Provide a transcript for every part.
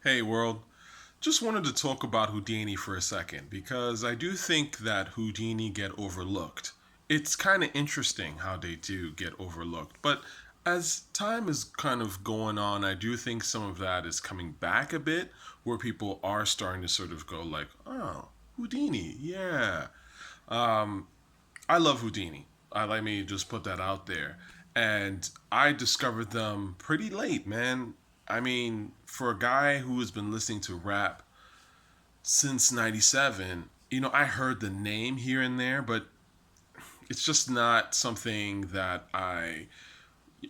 Hey world, just wanted to talk about Whodini for a second because I do think that Whodini get overlooked. It's kind of interesting how they do get overlooked, but as time is kind of going on, I do think some of that is coming back a bit, where people are starting to sort of go like, "Oh, Whodini, yeah." I love Whodini. Let me just put that out there. And I discovered them pretty late, man. I mean, for a guy who has been listening to rap since 97, I heard the name here and there, but it's just not something that I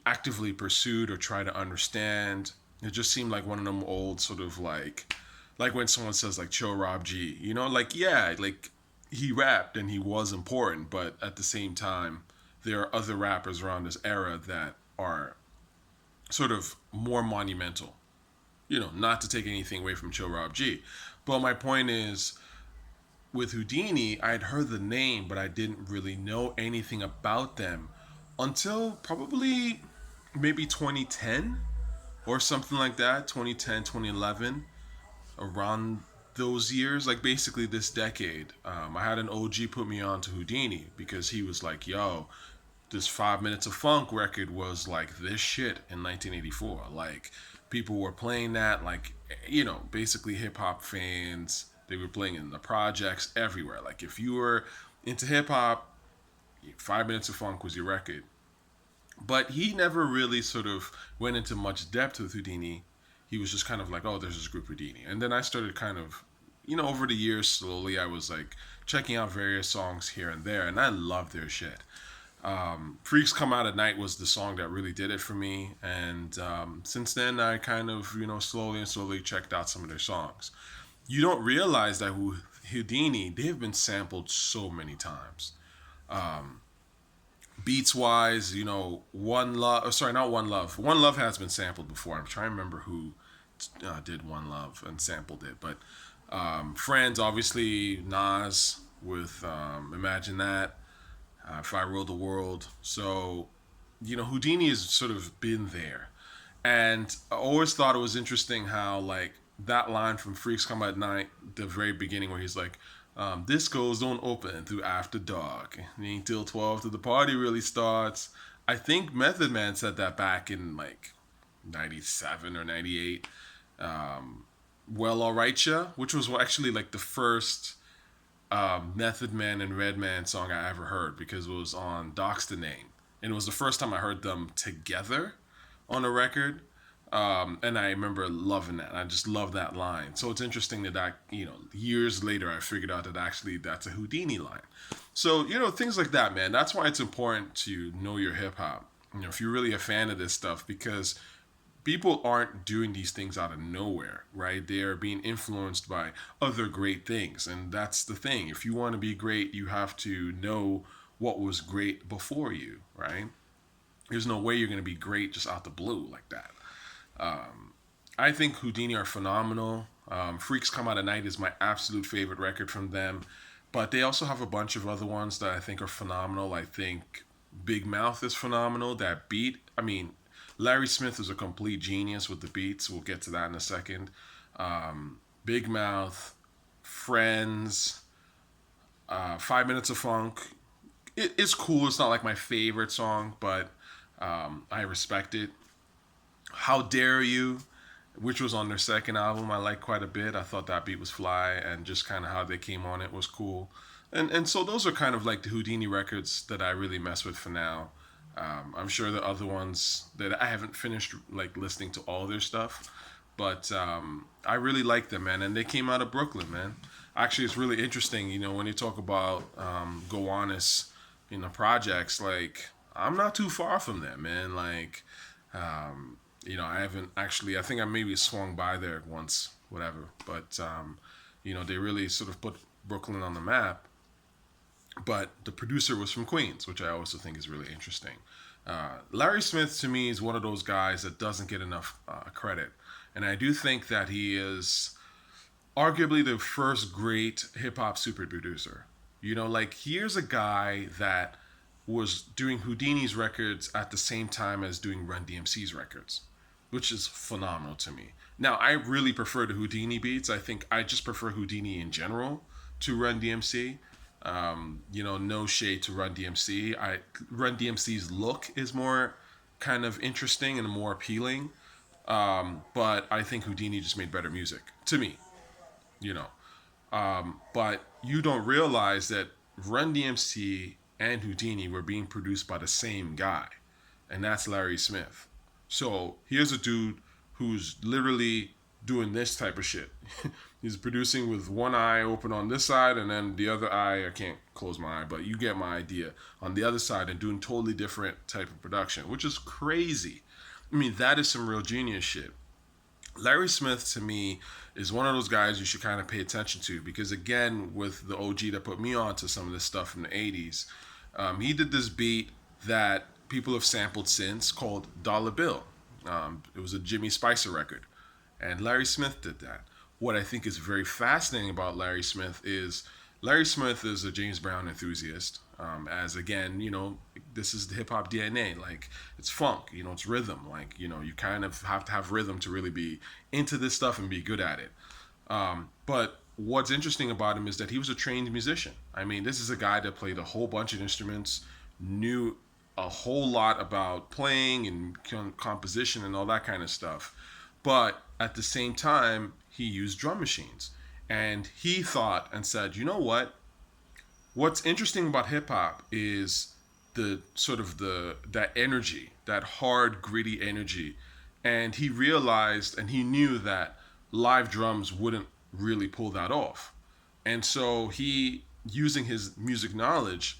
actively pursued or try to understand. It just seemed like one of them old sort of like when someone says like Cho Rob G, like yeah, like he rapped and he was important, but at the same time, there are other rappers around this era that are sort of more monumental. Not to take anything away from Cho Rob G, but my point is with Whodini, I'd heard the name, but I didn't really know anything about them until probably maybe 2010 or something like that. 2010, 2011, around those years, like basically this decade. I had an OG put me on to Whodini because he was like, yo, this 5 Minutes of Funk record was like this shit in 1984. Like, people were playing that, like, basically hip hop fans. They were playing in the projects everywhere. Like, if you were into hip hop, 5 Minutes of Funk was your record. But he never really sort of went into much depth with Whodini. He was just kind of like, oh, there's this group Whodini. And then I started kind of, over the years, slowly, I was like checking out various songs here and there, and I loved their shit. Freaks Come Out at Night was the song that really did it for me. And since then, I kind of, slowly and slowly checked out some of their songs. You don't realize that Whodini, they've been sampled so many times. Beats wise, One Love, sorry, not One Love. One Love has been sampled before. I'm trying to remember who did One Love and sampled it. But Friends, obviously, Nas with Imagine That. If I Ruled the World. So, Whodini has sort of been there. And I always thought it was interesting how, like, that line from Freaks Come at Night, the very beginning, where he's like, discos don't open through after dark. It ain't till 12 till the party really starts. I think Method Man said that back in, like, 97 or 98. Well, Alright Ya, which was actually, like, the first Method Man and Redman song I ever heard because it was on Docs the Name. And it was the first time I heard them together on a record. And I remember loving that. I just love that line. So it's interesting that years later I figured out that actually that's a Whodini line. So, things like that, man. That's why it's important to know your hip hop. If you're really a fan of this stuff, because people aren't doing these things out of nowhere, right? They are being influenced by other great things. And that's the thing. If you want to be great, you have to know what was great before you, right? There's no way you're going to be great just out the blue like that. I think Whodini are phenomenal. Freaks Come Out at Night is my absolute favorite record from them. But they also have a bunch of other ones that I think are phenomenal. I think Big Mouth is phenomenal. That beat, I mean, Larry Smith is a complete genius with the beats. We'll get to that in a second. Big Mouth, Friends, 5 Minutes of Funk. It's cool. It's not like my favorite song, but I respect it. How Dare You, which was on their second album, I like quite a bit. I thought that beat was fly, and just kind of how they came on it was cool. And so those are kind of like the Whodini records that I really mess with for now. I'm sure the other ones that I haven't finished like listening to all their stuff, but I really like them, man. And they came out of Brooklyn, man. Actually, it's really interesting, when you talk about Gowanus, projects. Like, I'm not too far from them, man. Like, I haven't actually. I think I maybe swung by there once, whatever. But they really sort of put Brooklyn on the map. But the producer was from Queens, which I also think is really interesting. Larry Smith to me is one of those guys that doesn't get enough credit, and I do think that he is arguably the first great hip hop super producer. Like, here's a guy that was doing Whodini's records at the same time as doing Run DMC's records, which is phenomenal to me. Now, I really prefer the Whodini beats. I think I just prefer Whodini in general to Run DMC. No shade to Run DMC. Run DMC's look is more kind of interesting and more appealing. But I think Whodini just made better music to me. You know, but you don't realize that Run DMC and Whodini were being produced by the same guy, and that's Larry Smith. So here's a dude who's literally doing this type of shit. He's producing with one eye open on this side, and then the other eye, I can't close my eye, but you get my idea, on the other side, and doing totally different type of production, which is crazy. I mean, that is some real genius shit. Larry Smith to me is one of those guys you should kind of pay attention to because again, with the OG that put me on to some of this stuff from the '80s, he did this beat that people have sampled since called Dollar Bill. It was a Jimmy Spicer record, and Larry Smith did that. What I think is very fascinating about Larry Smith is a James Brown enthusiast. As again, this is the hip hop DNA. Like it's funk, it's rhythm. Like you kind of have to have rhythm to really be into this stuff and be good at it. But what's interesting about him is that he was a trained musician. I mean, this is a guy that played a whole bunch of instruments, knew a whole lot about playing and composition and all that kind of stuff. But at the same time, he used drum machines. And he thought and said, you know what? What's interesting about hip hop is the sort of that energy, that hard, gritty energy. And he realized and he knew that live drums wouldn't really pull that off. And so he, using his music knowledge,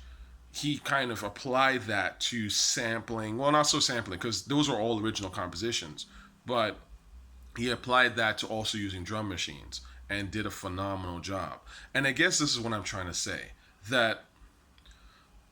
he kind of applied that to sampling. Well, not so sampling, because those are all original compositions. But he applied that to also using drum machines and did a phenomenal job. And I guess this is what I'm trying to say, that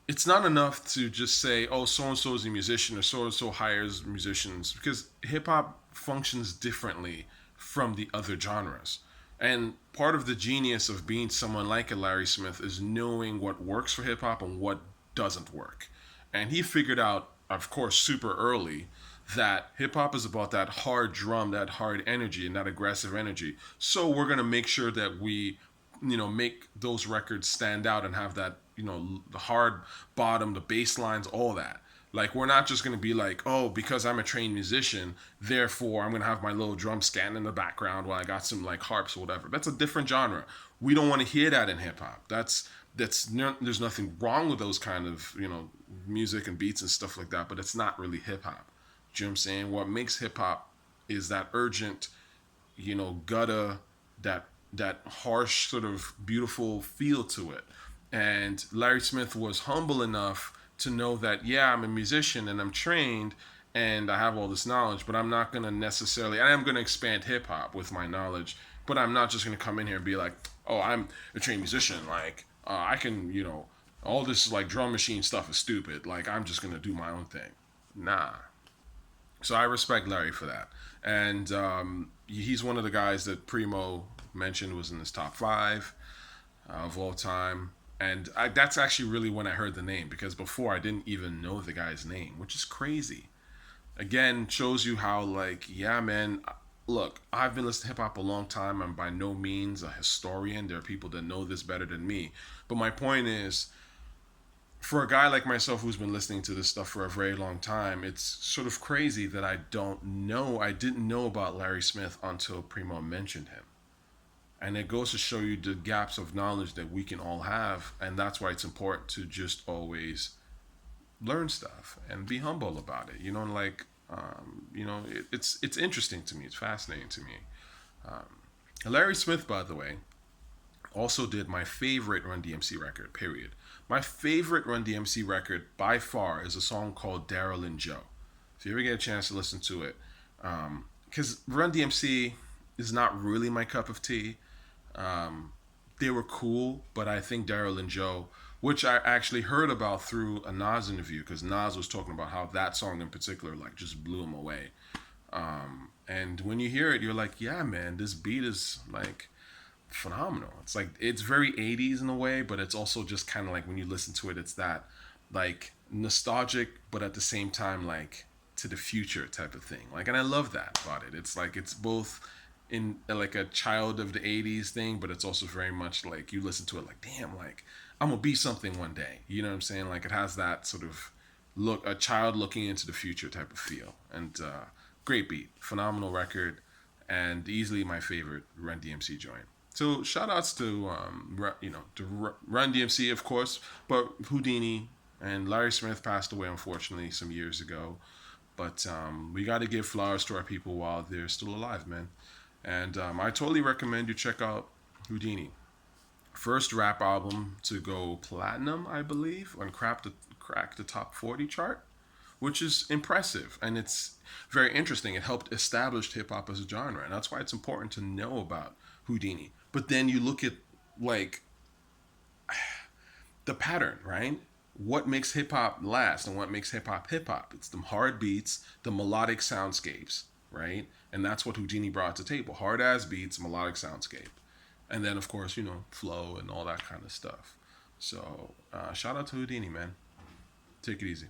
it's not enough to just say, oh, so-and-so is a musician or so-and-so hires musicians, because hip-hop functions differently from the other genres. And part of the genius of being someone like a Larry Smith is knowing what works for hip-hop and what doesn't work. And he figured out, of course, super early that hip hop is about that hard drum, that hard energy, and that aggressive energy. So we're gonna make sure that we, make those records stand out and have that, the hard bottom, the bass lines, all that. Like we're not just gonna be like, oh, because I'm a trained musician, therefore I'm gonna have my little drum scan in the background while I got some like harps or whatever. That's a different genre. We don't want to hear that in hip hop. There's nothing wrong with those kind of music and beats and stuff like that, but it's not really hip hop. You know what I'm saying? What makes hip hop is that urgent, gutter, that harsh sort of beautiful feel to it. And Larry Smith was humble enough to know that, yeah, I'm a musician and I'm trained and I have all this knowledge, but I'm not going to necessarily, I am going to expand hip hop with my knowledge, but I'm not just going to come in here and be like, oh, I'm a trained musician. Like, I can, all this like drum machine stuff is stupid. Like, I'm just going to do my own thing. Nah. So I respect Larry for that. And he's one of the guys that Primo mentioned was in his top 5 of all time. And that's actually really when I heard the name, because before I didn't even know the guy's name, which is crazy. Again, shows you how, like, yeah, man, look, I've been listening to hip hop a long time. I'm by no means a historian. There are people that know this better than me. But my point is, for a guy like myself who's been listening to this stuff for a very long time, it's sort of crazy that I didn't know about Larry Smith until Primo mentioned him. And it goes to show you the gaps of knowledge that we can all have, and that's why it's important to just always learn stuff and be humble about it. It's interesting to me. It's fascinating to me. Larry Smith, by the way, also did my favorite Run DMC record, period. My favorite Run DMC record by far is a song called Daryl and Joe. If you ever get a chance to listen to it, because Run DMC is not really my cup of tea. They were cool, but I think Daryl and Joe, which I actually heard about through a Nas interview, because Nas was talking about how that song in particular like just blew him away. And when you hear it, you're like, yeah, man, this beat is like phenomenal. It's like, it's very 80s in a way, but it's also just kind of like when you listen to it, it's that like nostalgic, but at the same time like to the future type of thing. Like, and I love that about it. It's like, it's both in like a child of the 80s thing, but it's also very much like you listen to it like, damn, like I'm gonna be something one day. You know what I'm saying? Like it has that sort of look, a child looking into the future type of feel. And great beat, phenomenal record, and easily my favorite Run DMC joint. So shout outs to Run DMC of course, but Whodini and Larry Smith passed away unfortunately some years ago. But we got to give flowers to our people while they're still alive, man. And I totally recommend you check out Whodini. First rap album to go platinum, I believe, and crack the top 40 chart, which is impressive. And it's very interesting. It helped establish hip hop as a genre. And that's why it's important to know about Whodini. But then you look at like the pattern, right? What makes hip hop last and what makes hip hop hip hop? It's the hard beats, the melodic soundscapes, right? And that's what Whodini brought to the table: hard ass beats, melodic soundscape, and then of course flow and all that kind of stuff. So shout out to Whodini, man. Take it easy.